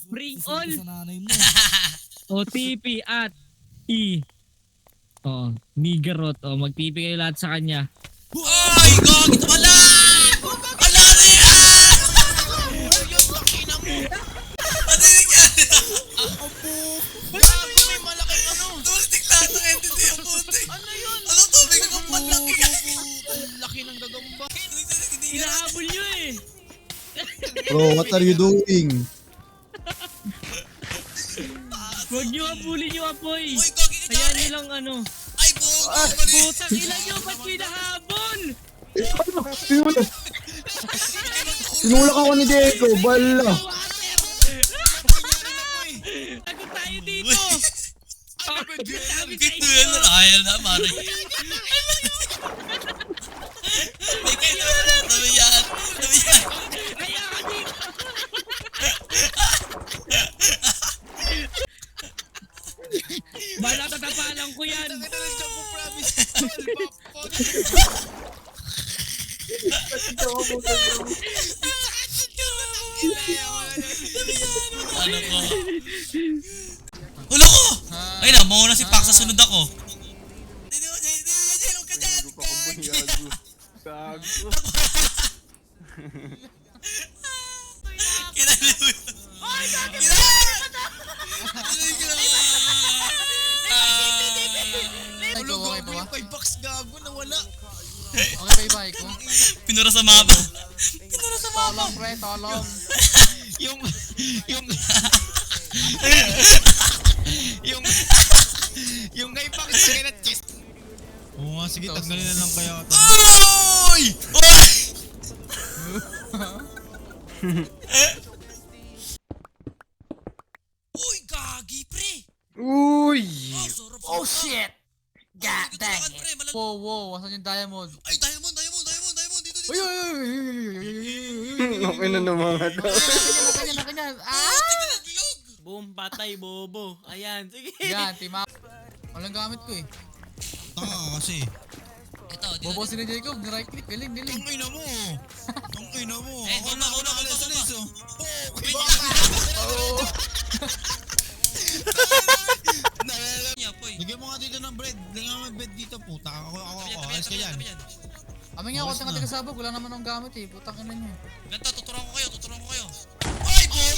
Bring all Sa nanay mo. OTP at E. Nigerot. Mag-TP kayo lahat sa kanya. Ay, gagi! Wala! Wala na yan! Ano yung nangyari? Gago, may malaking ano. Tulistik lahat ng entity yung putik. Ano yun? Ano to? May kagampan laki. Ang laki ng gagamba. Inahabol nyo eh. Bro, what are you doing? Huwag nyo habulin yung apoy. Uy, gagi ka Kaya dyan. nilang ano. Ay, bugo! Putang ina nyo, ba't pinahabol? Sinulak ako ni Diego, bala. Tago tayo dito. Ito yan, ayaw na, mare. May kayo na, tabi yan. Tabi yan. Kaya ka dito. Bala tatapalan ko yan. Ano ko? Ulo ko! Ay na, mauna si Pac sa sunod ako. Huwag ka dyan! Kinaliw yun! Ulo, gago yung 5 bucks gago, nawala. Okay, bye-bye ko. Pinura sa mapa. Pinura sa mapa. Tolong, pre, tolong. Yung yung ngay pa sa kinat chest. Oo nga, sige, tanggalin na lang kaya ito. Oy! Oy! Uy, gagi, pre! Uy! Oh, sarap. Oh, shit! God Sige, dang tulakan, pre, it. malag- Wow, wow, asan yung diamond? Ay, diamond! Dito, dito! Uy, uy, uy, uy, uy, uy. Okay na naman nga daw. Nakanyan. Ah! Naglog! Boom, patay, bobo. Ayan, sige. Yan, tima. Walang gamit ko eh. Tanga kasi. Ito, dito. Bobo si Jacob, ni-right click, galing. Tangina mo. Tangina mo. Eh, Ako una, na, una, alis, una. oh. Wait lang! Niya, poy. Lagyan mo nga dito ng bread. Lagyan mo ng bread dito, puta. Ako. Ayos ka yan. Tabi yan. Kami nga, Ayos konti na. nga taga-sabog, wala naman akong gamit eh. Putang ina niyo. Ganito, tuturuan ko kayo. Ay, boy!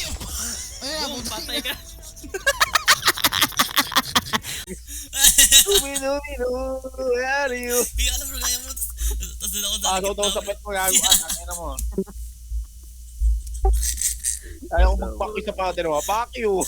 Ayun, Boom, patay ka. Where are you? Hindi alam mo, gaya mo. Tapos doon ako Pasok dalagit daw sa pet mo, gago ka, tangina mo. Ayaw ko magpaki sa father mo, fuck you!